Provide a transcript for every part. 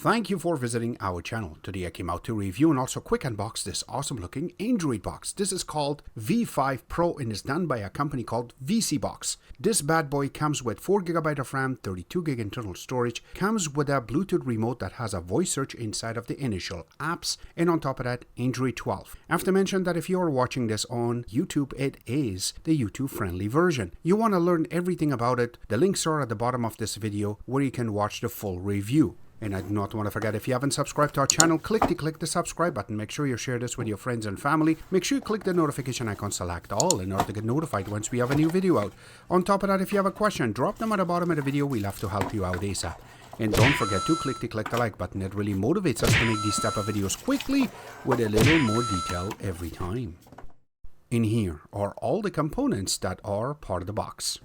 Thank you for visiting our channel. Today I came out to review and also quick unbox this awesome looking Android box. This is called V5 Pro and is done by a company called vSeeBox. This bad boy comes with 4GB of RAM, 32GB internal storage, comes with a Bluetooth remote that has a voice search inside of the initial apps, and on top of that, Android 12. I have to mention that if you are watching this on YouTube, it is the YouTube friendly version. You want to learn everything about it. The links are at the bottom of this video where you can watch the full review. And I do not want to forget, if you haven't subscribed to our channel, click the subscribe button. Make sure you share this with your friends and family. Make sure you click the notification icon, select all in order to get notified once we have a new video out. On top of that, if you have a question, drop them at the bottom of the video. We'll have to help you out ASAP. And don't forget to click the like button. It really motivates us to make these type of videos quickly with a little more detail every time. In here are all the components that are part of the box.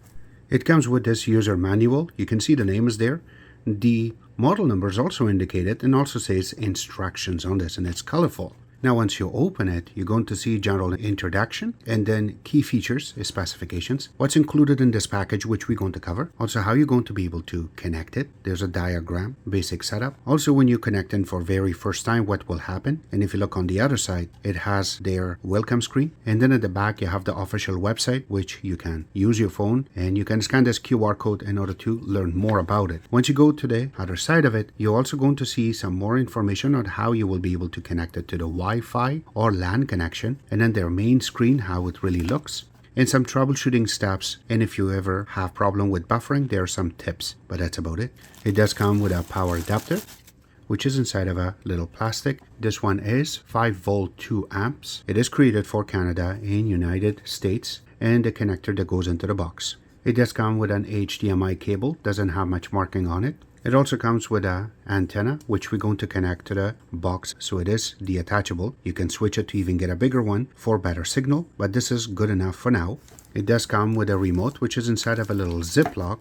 It comes with this user manual. You can see the name is there. The model number is also indicated and also says instructions on this, and it's colorful. Now once you open it, you're going to see general introduction and then key features, specifications, what's included in this package, which we're going to cover. Also how you're going to be able to connect it. There's a diagram, basic setup. Also when you connect in for very first time, what will happen. And if you look on the other side, it has their welcome screen. And then at the back, you have the official website, which you can use your phone and you can scan this QR code in order to learn more about it. Once you go to the other side of it, you're also going to see some more information on how you will be able to connect it to the Wi-Fi or LAN connection, and then their main screen, how it really looks, and some troubleshooting steps. And if you ever have problem with buffering, there are some tips, but that's about it. It does come with a power adapter, which is inside of a little plastic. This one is 5 volt 2 amps. It is created for Canada and United States, and the connector that goes into the box. It does come with an HDMI cable, doesn't have much marking on it. It also comes with an antenna, which we're going to connect to the box, so it is detachable. You can switch it to even get a bigger one for better signal, but this is good enough for now. It does come with a remote, which is inside of a little Ziploc.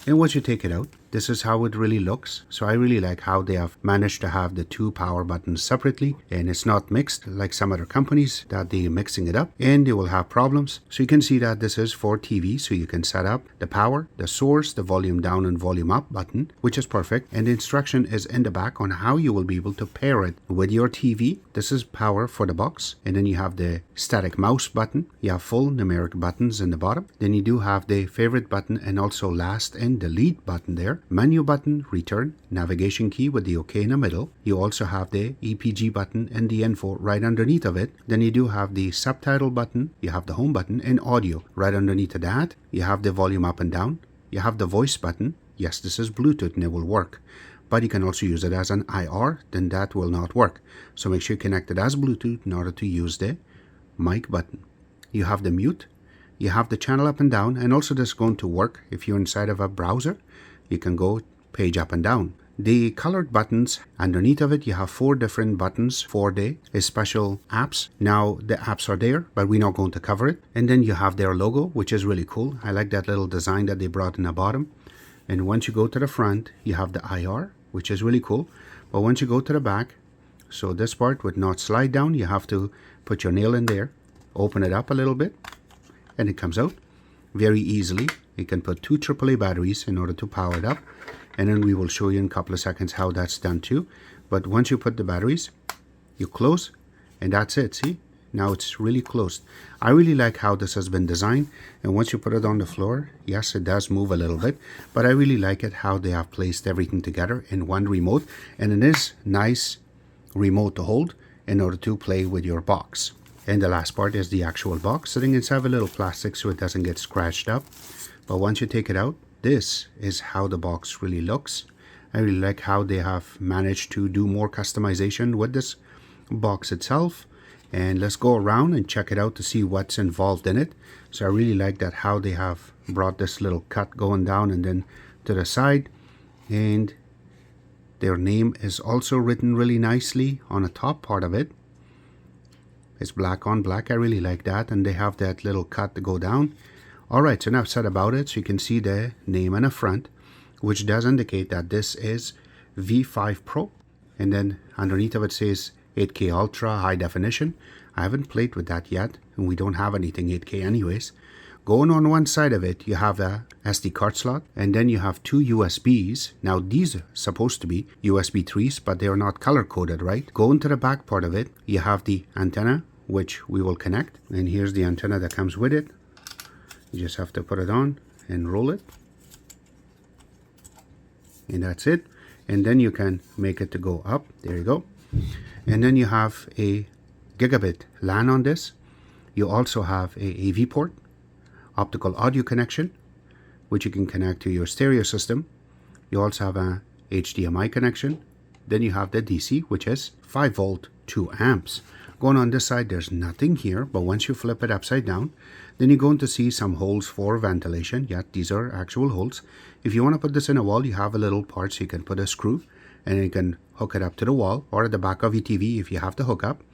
And once you take it out, this is how it really looks. So I really like how they have managed to have the two power buttons separately, and it's not mixed like some other companies that they're mixing it up and they will have problems. So you can see that this is for TV, so you can set up the power, the source, the volume down and volume up button, which is perfect. And the instruction is in the back on how you will be able to pair it with your TV. This is power for the box, and then you have the static mouse button. You have full numeric buttons in the bottom. Then you do have the favorite button and also last and delete button there. Menu button, return, navigation key with the OK in the middle. You also have the EPG button and the info right underneath of it. Then you do have the subtitle button, you have the home button and audio. Right underneath of that, you have the volume up and down. You have the voice button. Yes, this is Bluetooth and it will work. But you can also use it as an IR, then that will not work. So make sure you connect it as Bluetooth in order to use the mic button. You have the mute. You have the channel up and down, and also this is going to work if you're inside of a browser. You can go page up and down. The colored buttons, underneath of it, you have 4 different buttons for the special apps. Now the apps are there, but we're not going to cover it. And then you have their logo, which is really cool. I like that little design that they brought in the bottom. And once you go to the front, you have the IR, which is really cool. But once you go to the back, so this part would not slide down. You have to put your nail in there, open it up a little bit, and it comes out very easily. You can put 2 AAA batteries in order to power it up, and then we will show you in a couple of seconds how that's done too. But once you put the batteries, you close, and that's it. See, now it's really closed. I really like how this has been designed, and once you put it on the floor, yes, it does move a little bit, but I really like it how they have placed everything together in one remote, and it is nice remote to hold in order to play with your box. And the last part is the actual box sitting inside a little plastic so it doesn't get scratched up. But once you take it out, this is how the box really looks. I really like how they have managed to do more customization with this box itself. And let's go around and check it out to see what's involved in it. So I really like that how they have brought this little cut going down and then to the side. And their name is also written really nicely on the top part of it. It's black on black. I really like that. And they have that little cut to go down. Alright, so enough said about it. So you can see the name on the front, which does indicate that this is V5 Pro. And then underneath of it says 8K Ultra High Definition. I haven't played with that yet, and we don't have anything 8K anyways. Going on one side of it, you have a SD card slot, and then you have two USBs. Now these are supposed to be USB 3s, but they are not color coded, right? Going to the back part of it, you have the antenna, which we will connect. And here's the antenna that comes with it. You just have to put it on and roll it. And that's it. And then you can make it to go up. There you go. And then you have a gigabit LAN on this. You also have a AV port, optical audio connection, which you can connect to your stereo system. You also have a HDMI connection. Then you have the DC, which is 5 volt, 2 amps. Going on this side, there's nothing here, but once you flip it upside down, then you're going to see some holes for ventilation. Yeah, these are actual holes. If you want to put this in a wall, you have a little part so you can put a screw and you can hook it up to the wall or at the back of your TV if you have to hook up.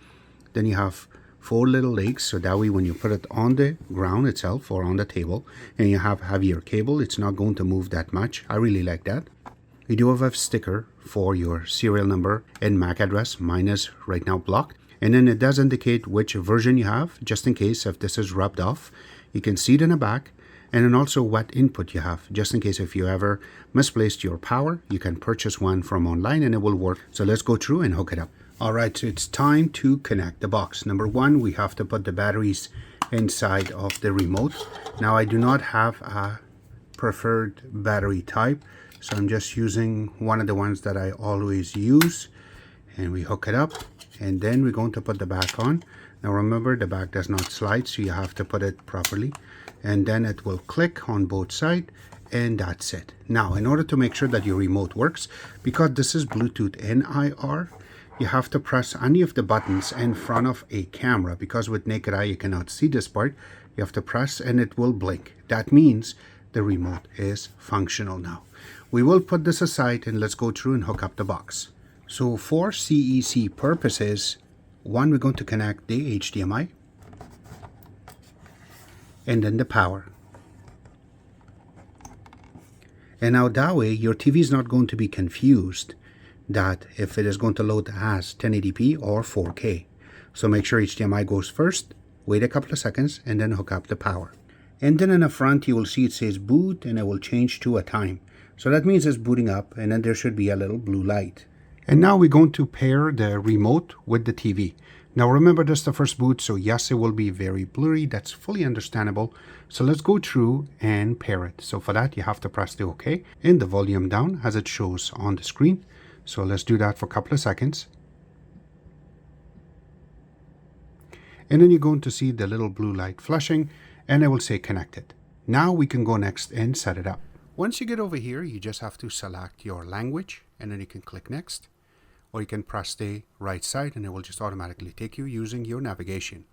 Then you have 4 little legs, so that way when you put it on the ground itself or on the table and you have heavier cable, it's not going to move that much. I really like that. You do have a sticker for your serial number and MAC address. Mine is right now blocked. And then it does indicate which version you have, just in case if this is rubbed off. You can see it in the back. And then also what input you have, just in case if you ever misplaced your power, you can purchase one from online and it will work. So let's go through and hook it up. All right, so it's time to connect the box. Number one, we have to put the batteries inside of the remote. Now I do not have a preferred battery type, so I'm just using one of the ones that I always use. And we hook it up, and then we're going to put the back on. Now remember, the back does not slide, so you have to put it properly. And then it will click on both sides, and that's it. Now, in order to make sure that your remote works, because this is Bluetooth NIR, you have to press any of the buttons in front of a camera, because with naked eye you cannot see this part. You have to press and it will blink. That means the remote is functional now. We will put this aside and let's go through and hook up the box. So for CEC purposes, one, we're going to connect the HDMI and then the power. And now that way your TV is not going to be confused that if it is going to load as 1080p or 4K. So make sure HDMI goes first, wait a couple of seconds, and then hook up the power. And then in the front you will see it says boot, and it will change to a time. So that means it's booting up, and then there should be a little blue light. And now we're going to pair the remote with the TV. Now remember, this is the first boot, so yes, it will be very blurry. That's fully understandable. So let's go through and pair it. So for that, you have to press the OK and the volume down as it shows on the screen. So let's do that for a couple of seconds. And then you're going to see the little blue light flashing, and it will say connected. Now we can go next and set it up. Once you get over here, you just have to select your language, and then you can click next. Or you can press the right side and it will just automatically take you using your navigation.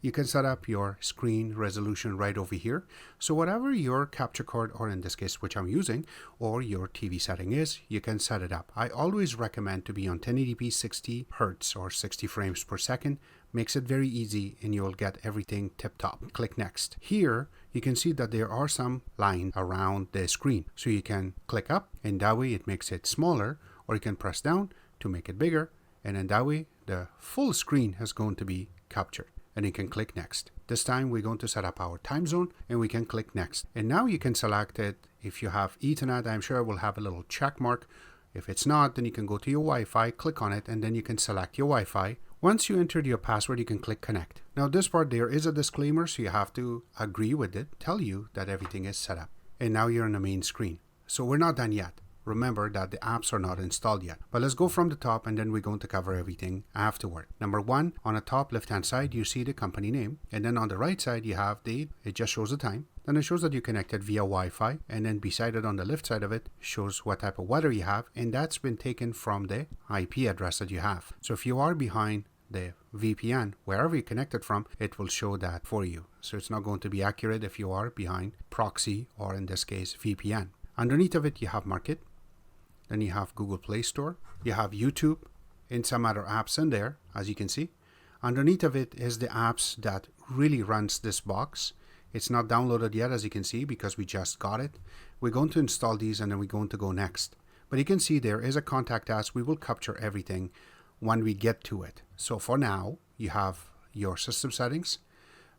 You can set up your screen resolution right over here. So whatever your capture card, or in this case which I'm using, or your TV setting is, you can set it up. I always recommend to be on 1080p 60 Hz or 60 frames per second. Makes it very easy and you'll get everything tip top. Click next. Here you can see that there are some lines around the screen. So you can click up and that way it makes it smaller, or you can press down to make it bigger, and then that way the full screen is going to be captured. And you can click next. This time we're going to set up our time zone, and we can click next. And now you can select it. If you have Ethernet, I'm sure it will have a little check mark. If it's not, then you can go to your Wi-Fi, click on it, and then you can select your Wi-Fi. Once you entered your password, you can click connect. Now this part, there is a disclaimer, so you have to agree with it, tell you that everything is set up. And now you're on the main screen. So we're not done yet. Remember that the apps are not installed yet. But let's go from the top, and then we're going to cover everything afterward. Number one, on the top left hand side, you see the company name. And then on the right side, you have it just shows the time. Then it shows that you connected via Wi-Fi. And then beside it on the left side of it shows what type of weather you have. And that's been taken from the IP address that you have. So if you are behind the VPN, wherever you connected from, it will show that for you. So it's not going to be accurate if you are behind proxy, or in this case, VPN. Underneath of it, you have Market. Then you have Google Play Store. You have YouTube and some other apps in there, as you can see. Underneath of it is the apps that really runs this box. It's not downloaded yet, as you can see, because we just got it. We're going to install these and then we're going to go next. But you can see there is a contact us. We will capture everything when we get to it. So for now, you have your system settings,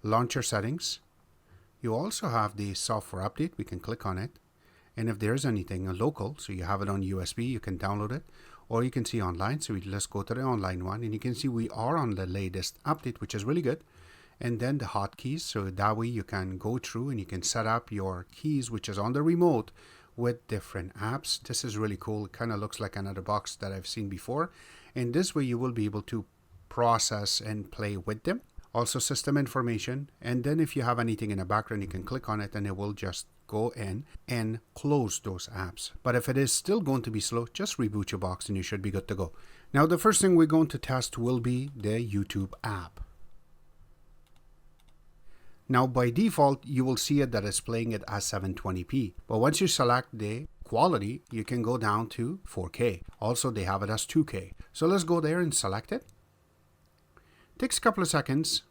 launcher settings. You also have the software update. We can click on it. And if there's anything local, so you have it on USB, you can download it, or you can see online. So let's go to the online one, and you can see we are on the latest update, which is really good. And then the hotkeys, so that way you can go through and you can set up your keys, which is on the remote, with different apps. This is really cool. It kind of looks like another box that I've seen before. And this way you will be able to process and play with them. Also system information. And then if you have anything in the background, you can click on it and it will just go in and close those apps. But if it is still going to be slow, just reboot your box and you should be good to go. Now the first thing we're going to test will be the YouTube app. Now by default, you will see it that it's playing it as 720p. But once you select the quality, you can go down to 4K. Also, they have it as 2K. So let's go there and select it. Takes a couple of seconds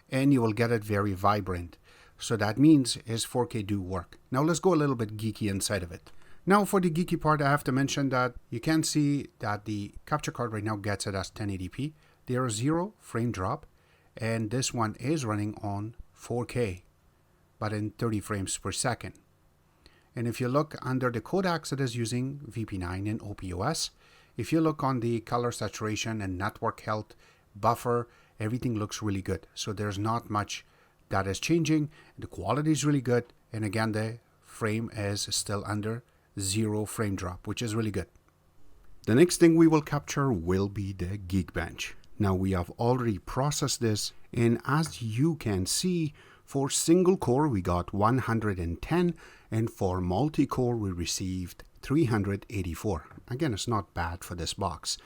and you will get it very vibrant. So that means is 4K do work. Now let's go a little bit geeky inside of it. Now for the geeky part, I have to mention that you can see that the capture card right now gets it as 1080p. There is 0 frame drop. And this one is running on 4K, but in 30 frames per second. And if you look under the codecs, it is using VP9 and OPOS. If you look on the color saturation and network health, buffer, everything looks really good. So there's not much that is changing. The quality is really good. And again, the frame is still under 0 frame drop, which is really good. The next thing we will capture will be the Geekbench. Now we have already processed this, and as you can see, for single core we got 110, and for multi-core we received 384. Again, it's not bad for this box.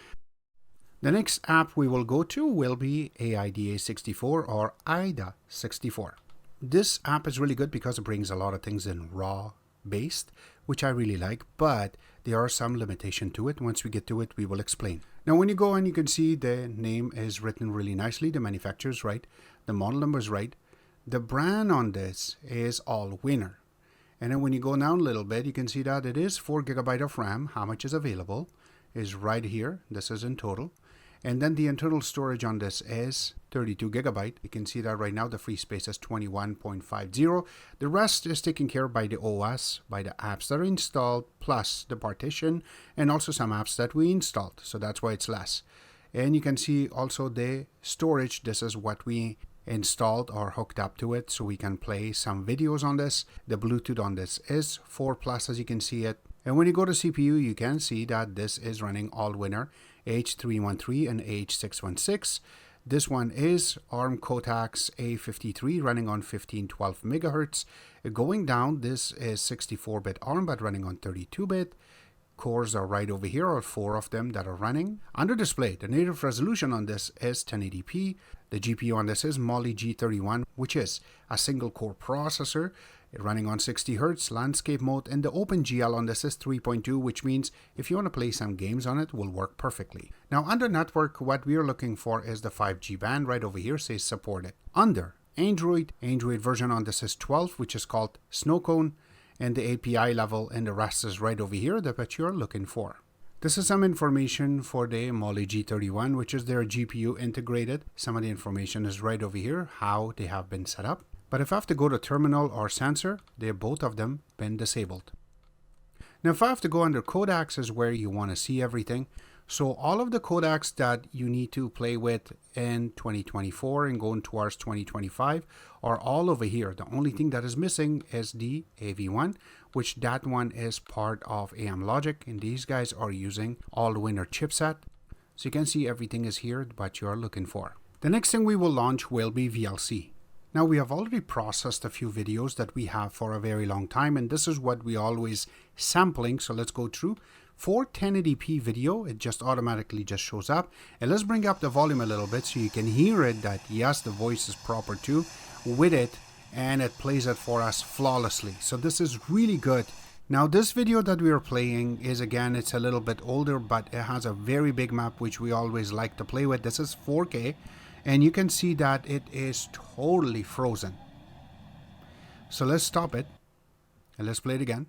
The next app we will go to will be AIDA64 or AIDA64. This app is really good because it brings a lot of things in RAW based, which I really like, but there are some limitation to it. Once we get to it, we will explain. Now when you go in, you can see the name is written really nicely. The manufacturer is right. The model number is right. The brand on this is Allwinner. And then when you go down a little bit, you can see that it is 4 GB of RAM. How much is available is right here. This is in total. And then the internal storage on this is 32 GB. You can see that right now the free space is 21.50. The rest is taken care of by the OS, by the apps that are installed, plus the partition, and also some apps that we installed. So that's why it's less. And you can see also the storage. This is what we installed or hooked up to it, so we can play some videos on this. The Bluetooth on this is 4+, as you can see it. And when you go to CPU, you can see that this is running Allwinner H313 and H616. This one is ARM Cortex A53 running on 1512 megahertz. Going down, this is 64-bit ARM but running on 32-bit. Cores are right over here, or 4 of them that are running. Under display, the native resolution on this is 1080p. The GPU on this is Mali G31, which is a single core processor running on 60 Hz, landscape mode, and the OpenGL on this is 3.2, which means if you want to play some games on it, will work perfectly. Now under network, what we are looking for is the 5G band. Right over here says supported. Under Android version on this is 12, which is called Snowcone, and the API level and the rest is right over here that you're looking for. This is some information for the Mali G31, which is their GPU integrated. Some of the information is right over here, how they have been set up. But if I have to go to terminal or sensor, they're both of them been disabled. Now if I have to go under codecs is where you want to see everything. So all of the codecs that you need to play with in 2024 and going towards 2025 are all over here. The only thing that is missing is the AV1, which that one is part of AM Logic, and these guys are using Allwinner chipset. So you can see everything is here what you are looking for. The next thing we will launch will be VLC. Now we have already processed a few videos that we have for a very long time, and this is what we always sampling. So let's go through. For 1080p video, it just automatically just shows up. And let's bring up the volume a little bit so you can hear it that yes, the voice is proper too with it, and it plays it for us flawlessly. So this is really good. Now this video that we are playing is, again, it's a little bit older, but it has a very big map which we always like to play with. This is 4K. And you can see that it is totally frozen. So let's stop it and let's play it again.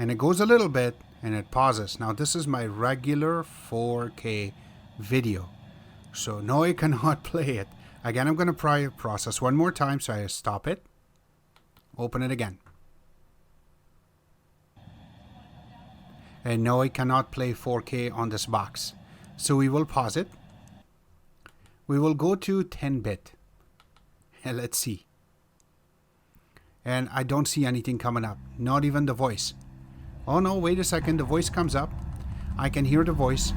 And it goes a little bit and it pauses. Now this is my regular 4K video. So no, I cannot play it. Again, I'm going to process one more time, so I stop it. Open it again. And no, I cannot play 4K on this box. So we will pause it. We will go to 10-bit. And let's see. And I don't see anything coming up. Not even the voice. Oh no, wait a second. The voice comes up. I can hear the voice.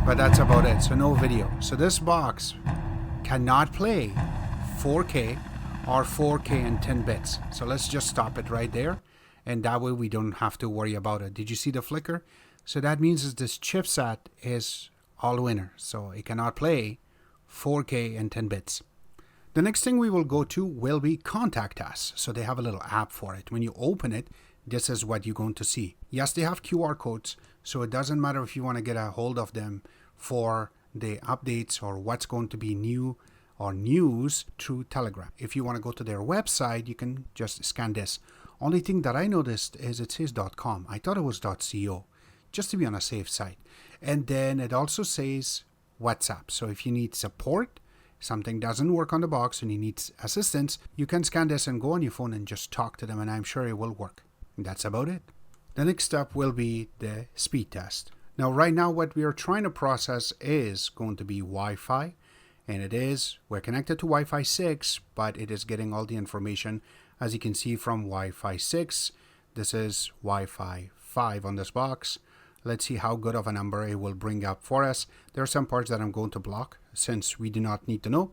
But that's about it. So no video. So this box cannot play 4K or 4K in 10 bits. So let's just stop it right there. And that way we don't have to worry about it. Did you see the flicker? So that means that this chipset is Allwinner. So it cannot play 4K in 10 bits. The next thing we will go to will be Contact Us. So they have a little app for it. When you open it, this is what you're going to see. Yes, they have QR codes. So it doesn't matter if you want to get a hold of them for the updates or what's going to be new or news through Telegram. If you want to go to their website, you can just scan this. Only thing that I noticed is it says .com. I thought it was .co, just to be on a safe side. And then it also says WhatsApp. So if you need support, something doesn't work on the box and you need assistance, you can scan this and go on your phone and just talk to them, and I'm sure it will work. And that's about it. The next step will be the speed test. Now, right now, what we are trying to process is going to be Wi-Fi. And it is, we're connected to Wi-Fi 6, but it is getting all the information, as you can see, from Wi-Fi 6. This is Wi-Fi 5 on this box. Let's see how good of a number it will bring up for us. There are some parts that I'm going to block since we do not need to know.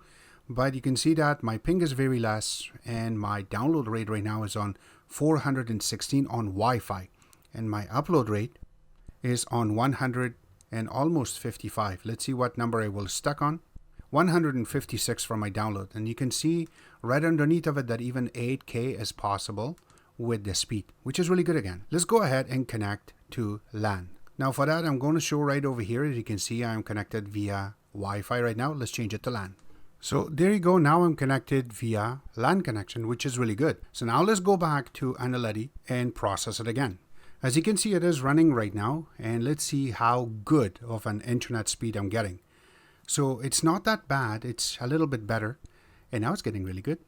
But you can see that my ping is very less and my download rate right now is on 416 on Wi-Fi. And my upload rate is on 100 and almost 55. Let's see what number I will stuck on. 156 for my download. And you can see right underneath of it that even 8K is possible with the speed, which is really good again. Let's go ahead and connect to LAN. Now for that, I'm going to show right over here. As you can see, I'm connected via Wi-Fi right now. Let's change it to LAN. So there you go. Now I'm connected via LAN connection, which is really good. So now let's go back to Analytics and process it again. As you can see, it is running right now. And let's see how good of an internet speed I'm getting. So it's not that bad. It's a little bit better. And now it's getting really good.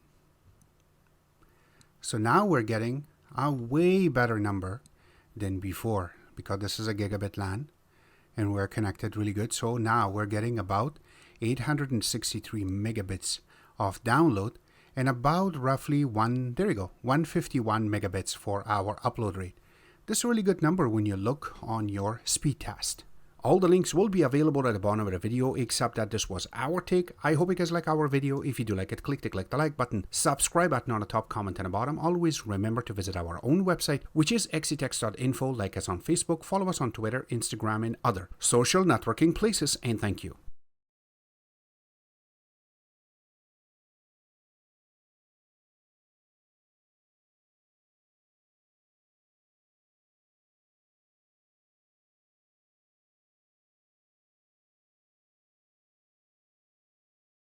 So now we're getting a way better number than before, because this is a gigabit LAN and we're connected really good. So now we're getting about 863 megabits of download and about roughly 151 megabits for our upload rate. This is a really good number when you look on your speed test. All the links will be available at the bottom of the video, except that this was our take. I hope you guys like our video. If you do like it, click the like button, subscribe button on the top, comment on the bottom. Always remember to visit our own website, which is exitex.info. Like us on Facebook, follow us on Twitter, Instagram, and other social networking places. And thank you.